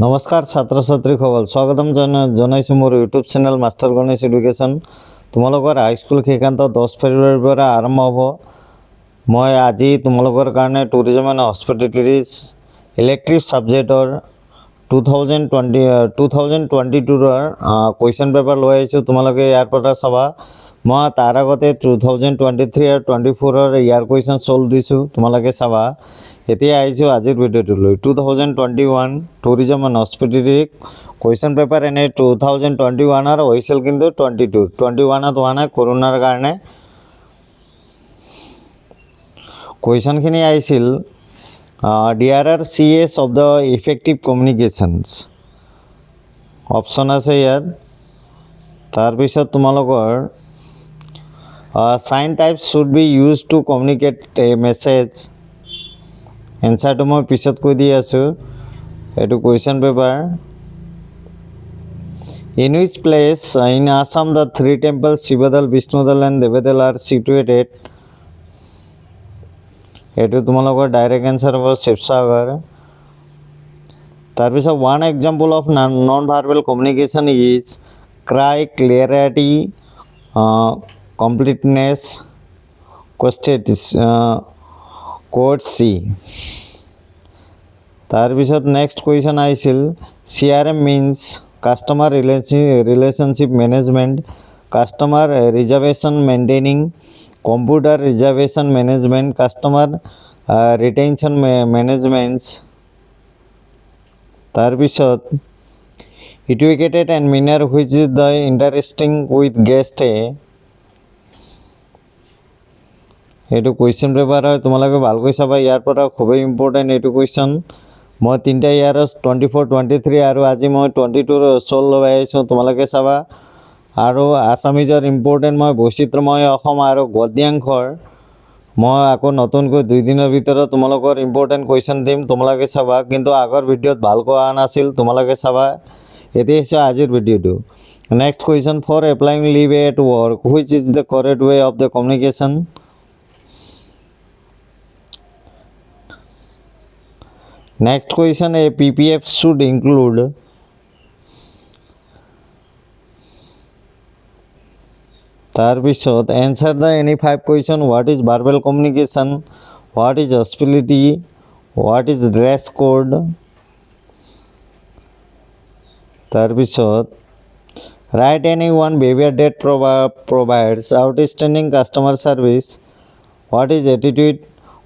নমস্কাৰ ছাত্ৰ ছাত্ৰীসকল, স্বাগতম জনাইছোঁ মোৰ YouTube channel master Ganesh education. তোমালোকৰ হাইস্কুল শিক্ষান্ত 10 ফেব্ৰুৱাৰীৰ পৰা আৰম্ভ হ'ব। মই আজি তোমালোকৰ কাৰণে টুৰিজম এণ্ড হস্পিটেলিটিজ ইলেক্টিভ ছাবজেক্টৰ 2022ৰ কুৱেশ্যন পেপাৰ লৈ আহিছোঁ। তোমালোকে ইয়াৰ পৰা চাবা। মই তাৰ আগতে 2023 আৰু 24ৰ ইয়াৰ কুৱেশ্যন ছল্ভ দিছোঁ, তোমালোকে চাবা। এতিয়া আহিছোঁ আজিৰ ভিডিঅ'টোলৈ। 2021 tourism and hospitality question paper এনে 2021 হৈছিল, কিন্তু 21ত হোৱা নাই কৰোণাৰ কাৰণে। কুৱেশ্যনখিনি আহিছিল DRR CS of the effective communications. Option আছে ইয়াত। তাৰপিছত তোমালোকৰ sign types should be use to communicate a message. এনচাৰটো মই পিছত কৈ দি আছোঁ। এইটো question paper. In which place in Assam the 3 temples Shivadol, Vishnudol and Devdol are situated. এইটো তোমালোকৰ ডাইৰেক্ট এনচাৰ হ'ব শিৱসাগৰ। তাৰপিছত one example of non verbal communication is cry, clarity, completeness, courtesy. তাৰপিছত নেক্সট কুৱেশ্যন আহিছিল CRM means customer relationship management, customer reservation maintaining, computer reservation management, customer retention managements. তাৰপিছত educated and manner which is the interesting with guest a. এইটো question paper হয়, তোমালোকে ভালকৈ চাবা। ইয়াৰ পৰা খুবেই ইম্পৰ্টেণ্ট এইটো কুৱেশ্যন। মই 3টা ইয়াৰৰ 24, 23 আৰু আজি মই 22ৰ ছল্ভ লৈ আহিছোঁ, তোমালোকে চাবা। আৰু আছামিজৰ ইম্পৰ্টেণ্ট মই বৈচিত্ৰ্যময় অসম আৰু গদ্যাংশৰ মই আকৌ নতুনকৈ 2 দিনৰ ভিতৰত তোমালোকৰ ইম্পৰ্টেণ্ট কুৱেশ্যন দিম, তোমালোকে চাবা। কিন্তু আগৰ ভিডিঅ'ত ভালকৈ অহা নাছিল, তোমালোকে চাবা। এতিয়া হৈছে আজিৰ ভিডিঅ'টো। Next question for applying leave at work which is the correct way of the communication. Next question, a PPF should include তাৰপিছত answer the any 5 question. What is verbal communication? What is hospitality? What is dress code? তাৰপিছত write any one behavior that provides outstanding customer service. What is attitude?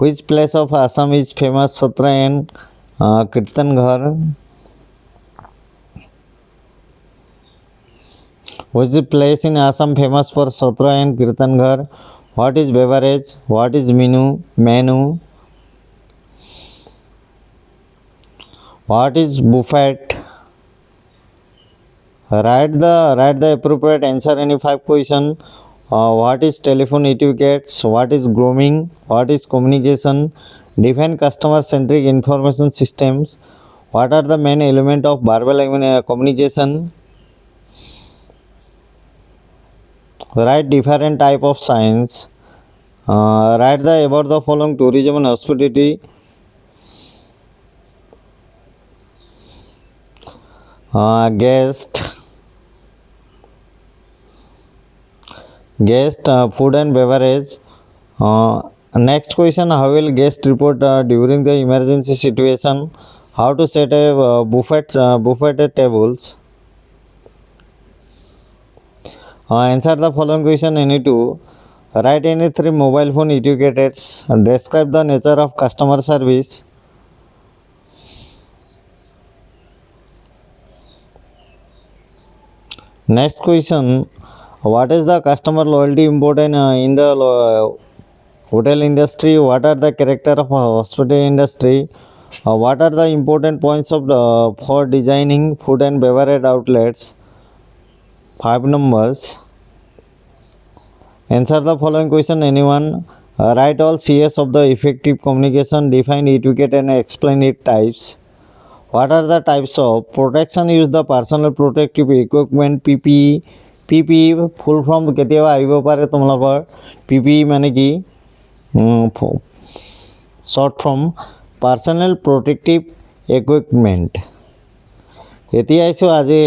Which place of Assam is famous? Satra and Kirtan Ghar. Which is the place in Assam famous for Satra and Kirtan Ghar? What is beverage? What is menu? What is buffet? Write the appropriate answer any 5 question. What is telephone etiquettes? What is grooming? What is communication? Define customer-centric information systems. What are the main elements of verbal communication? Write different type of signs. Write the about the following tourism and hospitality. Guest, food and beverage. Next question, how will guest report during the emergency situation? How to set a buffet tables? Answer the following question any 2. Write any 3 mobile phone etiquettes. Describe the nature of customer service. Next question, what is the customer loyalty important in the hotel industry? What are the character of hospitality industry? What are the important points of for designing food and beverage outlets? 5 numbers. Answer the following question anyone. Write all CS of the effective communication. Define etiquette and explain its types. What are the types of protection? Use the personal protective equipment. PPE full form কেতিয়াবা আহিব পাৰে তোমালোকৰ। PPE মানে কি? Short from personal protective equipment. এতিয়া আহিছোঁ আজি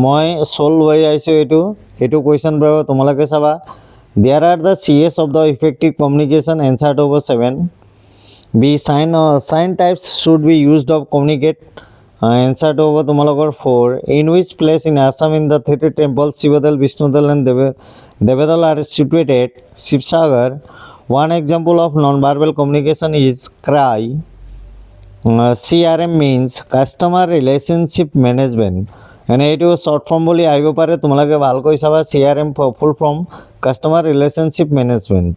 মই চল লৈ আহিছোঁ এইটো কুৱেশ্যন পেপাৰ তোমালোকে চাবা there are the CS of the effective communication answered of 7 B sign types should be used of communicate answered হ'ব তোমালোকৰ 4 in which place in Assam in the three temples Shivadal, Vishnudal and Devadal are situated. Shivsagar. One example of non-verbal communication is cry. CRM means customer relationship management and এইটো short form বুলি আহিব পাৰে তোমালোকে ভালকৈ চাবা CRM full form customer relationship management.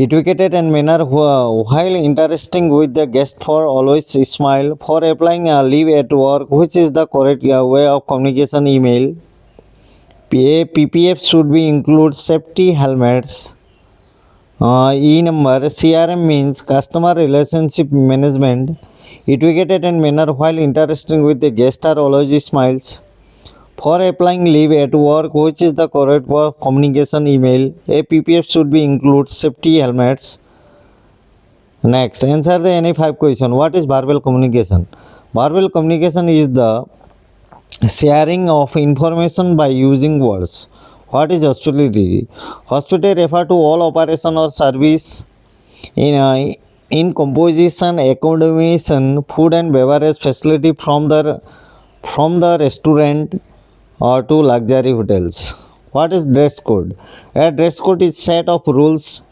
Educated and manner while interacting with the guest for always smile for applying a leave at work which is the correct way of communication email. PPF should be include safety helmets. E number CRM means customer relationship management. Educated and manner while interacting with the guest are always smiles. For applying leave at work, which is the correct word communication email. A PPF should be include safety helmets. Next, answer the any 5 question. What is verbal communication? Verbal communication is the sharing of information by using words. What is hospitality? Hospitality refer to all operation or service in composition, accommodation, food and beverage facility from the restaurant or to luxury hotels. What is dress code? A dress code is set of rules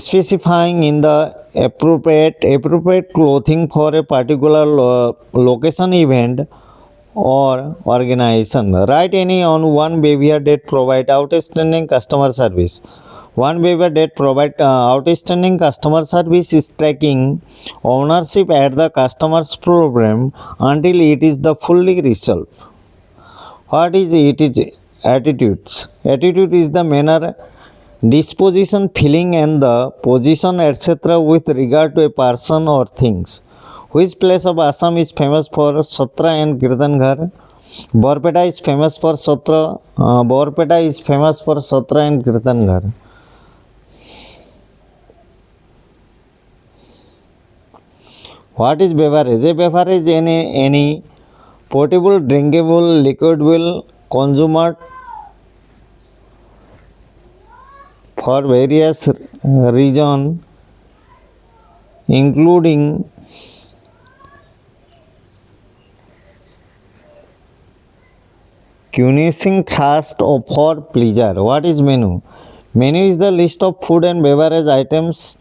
specifying in the appropriate clothing for a particular location, event or organization. Write any on one behavior that provide outstanding customer service. One behavior that provide outstanding customer service is taking ownership at the customer's problem until it is the fully resolved. What is attitudes? Attitude is the manner, disposition, feeling and the position etc. with regard to a person or things. Which place of Assam is famous for Satra and Kirtan Ghar? Borpeta is famous for Satra. Borpeta is famous for Satra and Kirtan Ghar. What is beverage? A beverage is any potable, drinkable, liquidable, consumer for various reason, including quenching thirst or for pleasure. What is menu? Menu is the list of food and beverage items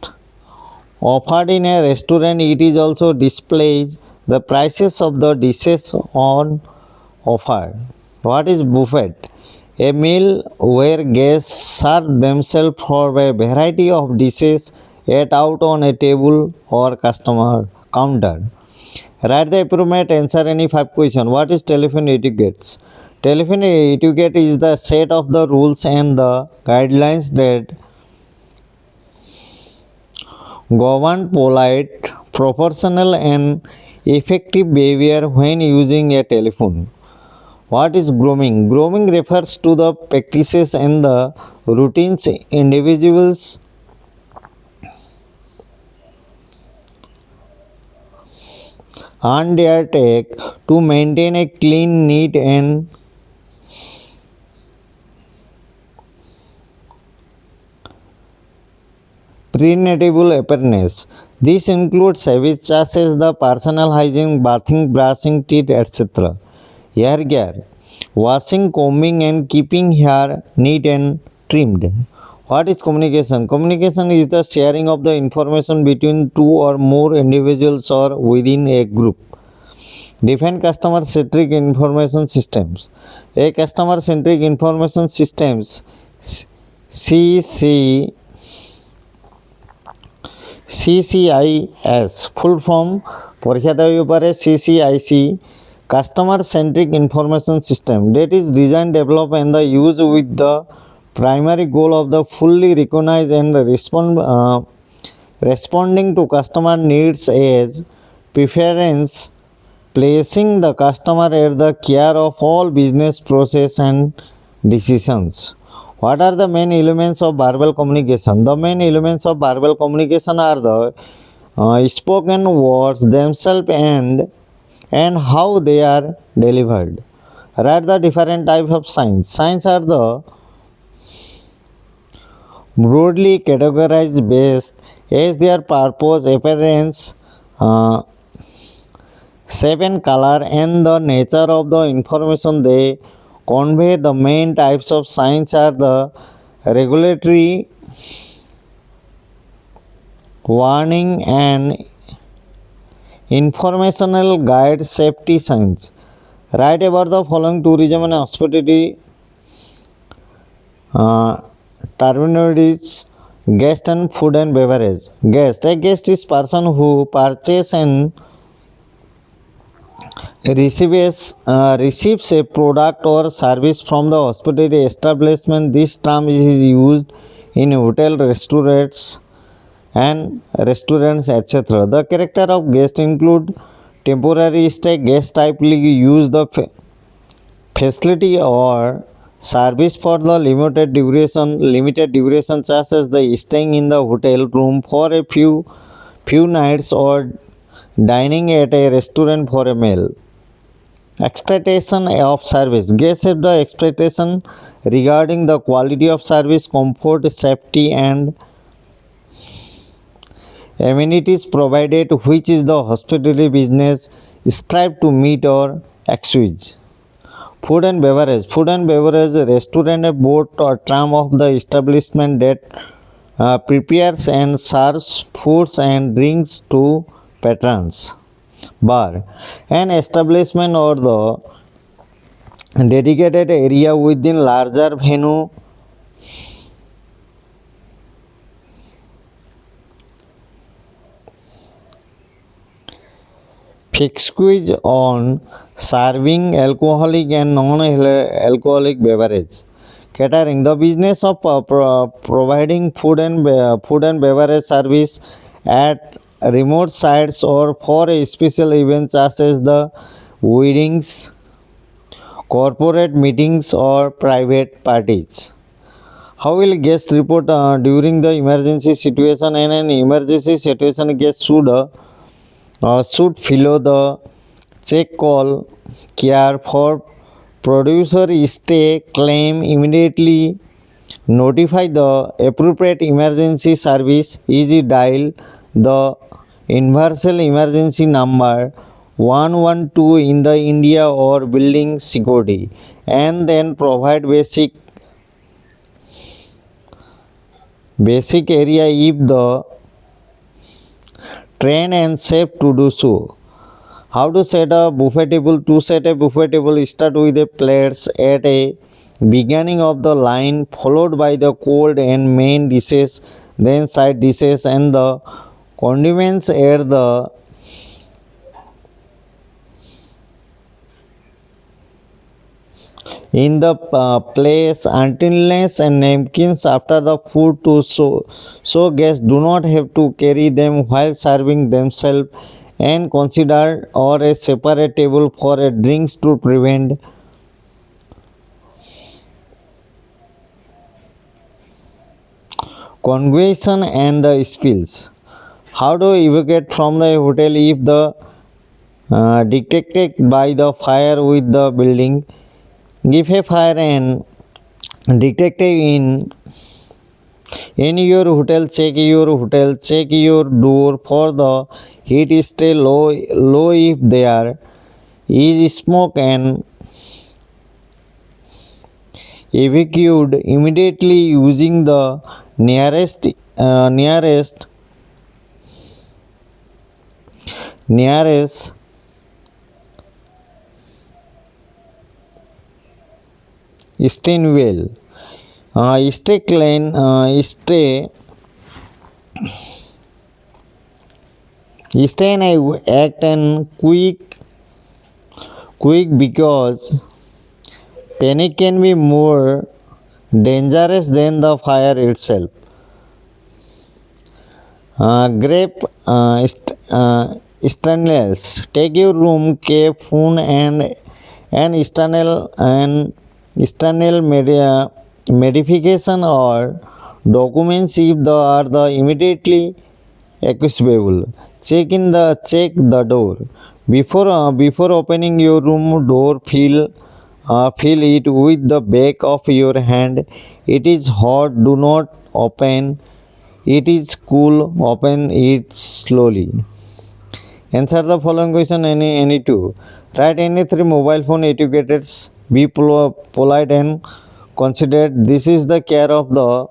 offered in a restaurant. It is also displays the prices of the dishes on offer. What is buffet? A meal where guests serve themselves for a variety of dishes set out on a table or customer counter. Write the appropriate answer any 5 question. What is telephone etiquette? Telephone etiquette is the set of the rules and the guidelines that govern polite, proportional and effective behavior when using a telephone. What is grooming? Grooming refers to the practices and the routines individuals undertake to maintain a clean, neat and presentable appearance. This includes habits such as the personal hygiene, bathing, brushing teeth, etc. Hair care, washing, combing and keeping hair neat and trimmed. What is communication? Communication is the sharing of the information between two or more individuals or within a group. Define customer-centric information systems. A customer-centric information systems CCIS full form পরীক্ষা দেওয়ার পারে CCIC customer centric information system that is designed, developed and the use with the primary goal of the fully recognize and responding to customer needs as preference, placing the customer at the care of all business process and decisions. What are the main elements of verbal communication? The main elements of verbal communication are the spoken words themselves and and how they are delivered. Write the different types of signs. Signs are the broadly categorized based as their purpose, appearance, uh, shape and color, and the nature of the information they convey. The main types of signs are the regulatory, warning, and informational guide safety signs. Write about the following tourism and hospitality uh, terminologies: guest and food and beverage. Guest. A guest is person who purchase and receives a product or service from the hospitality establishment. This term is used in hotel, restaurants, etc. The character of guest include temporary stay. Guest typically use the facility or service for the limited duration, such as the staying in the hotel room for a few nights or dining at a restaurant for a meal. Expectation of service. Guests have the expectation regarding the quality of service, comfort, safety, and amenities provided, which is the hospitality business strive to meet or exceed. Food and beverage. Food and beverage, restaurant, a boat or tram of the establishment that prepares and serves foods and drinks to patrons. Bar, an establishment or the dedicated area within larger venue fixed on serving alcoholic and non-alcoholic beverage. Catering, the business of providing food and beverage service at remote sites or for a special events such as the weddings, corporate meetings, or private parties. How will guest report during the emergency situation? In an emergency situation, guest should follow the check call, care for producer stay, claim immediately, notify the appropriate emergency service, easy dial the universal emergency number 112 in the India or building security, and then provide basic area if the train and safe to do so. How to set a buffet table? To set a buffet table, start with a plates at a beginning of the line, followed by the cold and main dishes, then side dishes and the condiments at the in the place untilness and napkins after the food to so guests do not have to carry them while serving themselves, and consider or a separate table for a drinks to prevent congestion and the spills. How to evacuate from the hotel if the detected by the fire with the building? If a fire and detected in your hotel, check your door for the heat stay low if there is smoke, and evacuate immediately using the nearest stainwell. Stay clean. Stay and act and quick because panic can be more dangerous than the fire itself. Grape stainless. Take your room care phone and external media modification or documents if they are the immediately accessible. Check the door. Before opening your room door, feel it with the back of your hand. It is hot. Do not open. It is cool. Open it slowly. Answer the following question, any two. Write any three mobile phone etiquettes. Be polite and considerate. This is the care of the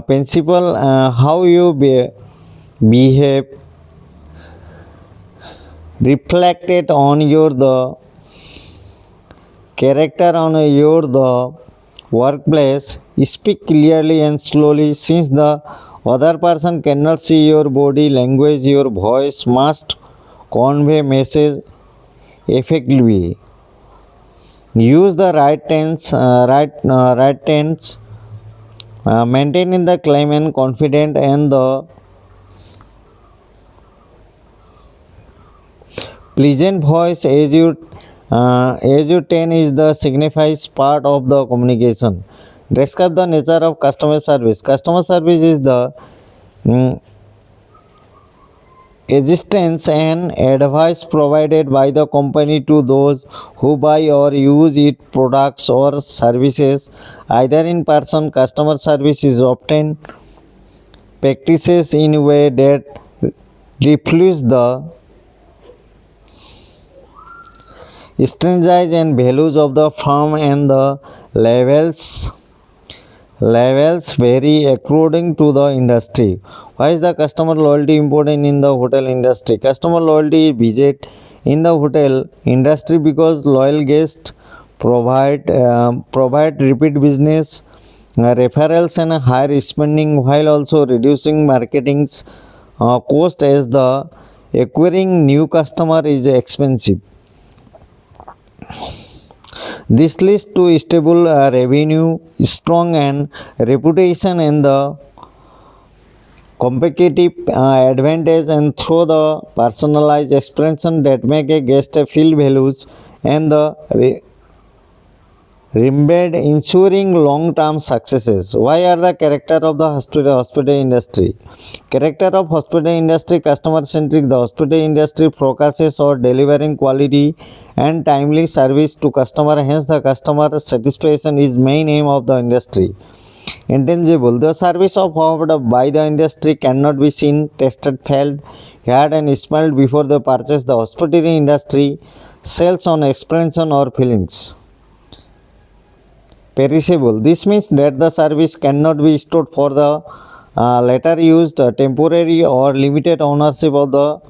principal. How you behave reflected on your the character on your the workplace. Speak clearly and slowly. Since the other person cannot see your body language, your voice must convey message effectively. Use the right tense. Maintaining the claim and confident and the pleasant voice as you 10 is the signifies part of the communication. Describe the nature of customer service. Customer service is the mm, assistance and advice provided by the company to those who buy or use its products or services, either in person. Customer service is often practices in a way that reflects the strategies and values of the firm, and the levels vary according to the industry. Why is the customer loyalty important in the hotel industry? Customer loyalty is visit in the hotel industry because loyal guests provide repeat business, referrals and higher spending, while also reducing marketing's cost, as the acquiring new customer is expensive. This leads to stable revenue, strong and reputation, and the competitive advantage, and through the personalized expression that make a guest feel values and the embed ensuring long-term successes. Why are the character of the hospital industry? Character of hospital industry customer centric. The hospital industry focuses on delivering quality and timely service to customer. Hence, the customer satisfaction is main aim of the industry. Intangible. The service offered by the industry cannot be seen, tested, felt, heard, and smelled before the purchase. The hospitality industry sells on experience or feelings. Perishable. This means that the service cannot be stored for the later used, temporary or limited ownership of the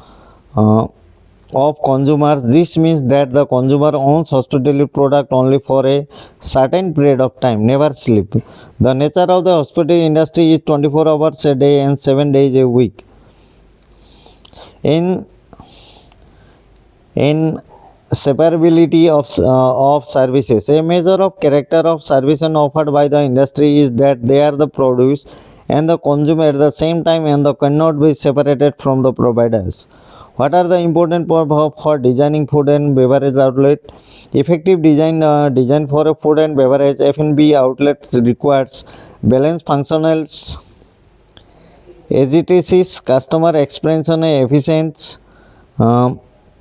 of consumers. This means that the consumer owns hospitality product only for a certain period of time, never sleep. The nature of the hospitality industry is 24 hours a day and 7 days a week. In separability of services. A measure of character of service and offered by the industry is that they are the produce and the consumer at the same time, and they cannot be separated from the providers. What are the important points for designing food and beverage outlet? Effective design for a food and beverage F&B outlet requires balanced functionals, aesthetics, customer experience, and efficient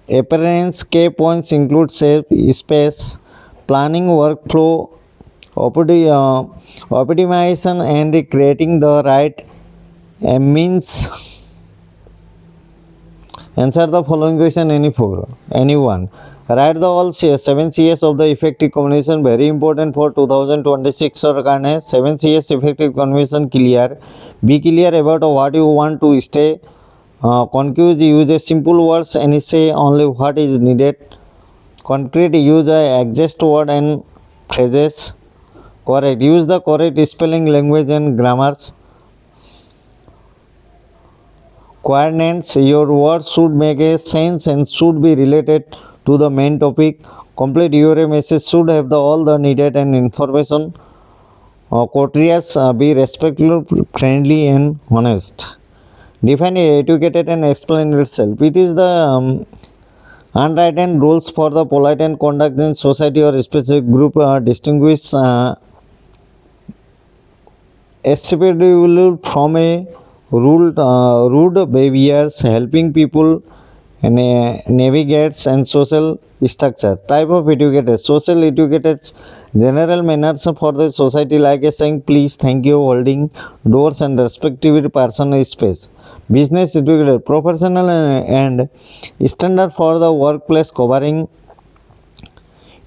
appearance. Key points include safe space, planning workflow, optimization, and creating the right means. Answer the following question, anyone. Write the all 7 CS of the effective communication. Very important for 2026 or 7 CS effective communication clear. Be clear about what you want to stay. Concise, use a simple words and say only what is needed. Concrete, use a exact word and phrases. Correct, use the correct spelling, language and grammars. Coordinates, your words should make a sense and should be related to the main topic. Complete your message should have all the needed and information. Courteous, be respectful, friendly and honest. Define educated and explain itself. It is the unwritten rules for the polite and conduct in society or specific group distinguish acceptable from a rude behaviors. Helping people navigates and social structure. Type of educated: social educated, general manners for the society, like saying please, thank you, holding doors and respective personal space. Business educated: professional and standard for the workplace, covering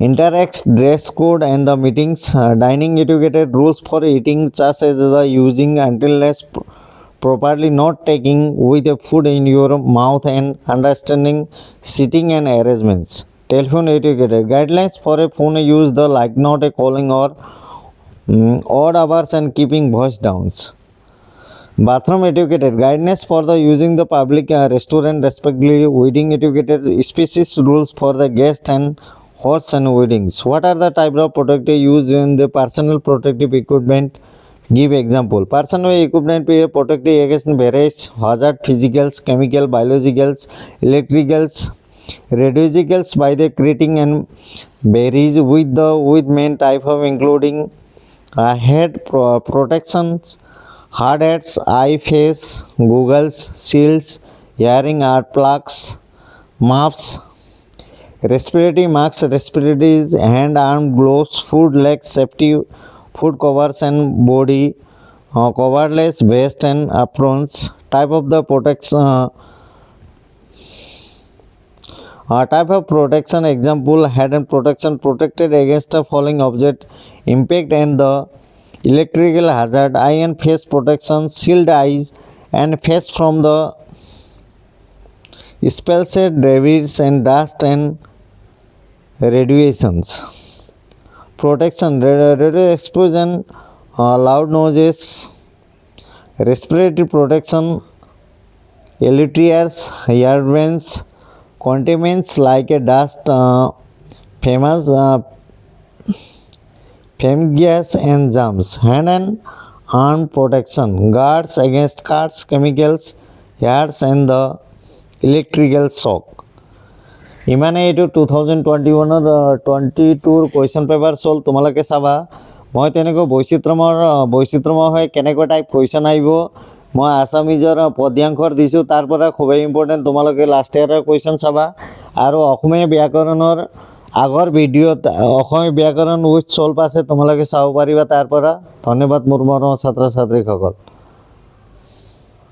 interacts, dress code and the meetings. Dining educated: rules for eating, such as the using until properly, not taking with the food in your mouth, and understanding sitting and arrangements. Telephone educated: guidelines for a phone use, the like not a calling or odd hours and keeping voice downs. Bathroom educated: guidance for the using the public restaurant respectively. Wedding educated: species rules for the guest and horse and weddings. What are the type of protective used in the personal protective equipment? Give example. Personal equipment protective against various hazard, physicals, chemical, biologicals, electricals, radiologicals by the creating and varies with main type of including head protections, hard hats, eye, face, goggles, shields, hearing art plugs, muffs, respiratory masks, respiratory hand arm gloves, food legs, safety food covers and body coverless vest and aprons. Type of the protection. Type of protection example: head and protection, protected against a falling object, impact and the electrical hazard. Eye and face protection, shield eyes and face from the spells, debris and dust and radiations. Protection: radio explosion, loud noises. Respiratory protection: elytrias, earwaves, contaminants like a dust, famous gas and germs. Hand and arm protection: guards against cuts, chemicals, hairs and the electrical shock. ইমানে এইটো 2021 22 question paper চল তোমালোকে চাবা মই তেনেকৈ বৈচিত্ৰময় হয় কেনেকুৱা টাইপ কুৱেশ্যন আহিব মই আসামিজৰ পদ্যাংকৰ দিছো তাৰ পৰা খুবেই ইম্পৰ্টেন্ট তোমালোকে লাষ্ট ইয়াৰৰ কুৱেশ্যন চাবা আৰু অসমীয়া ব্যাকৰণৰ আগৰ ভিডিঅ'ত অসমীয়া ব্যাকৰণ উইথ সলভ আছে তোমালোকে চাব পাৰিবা তাৰ পৰা ধন্যবাদ মোৰ মৰমৰ ছাত্ৰ ছাত্ৰীসকল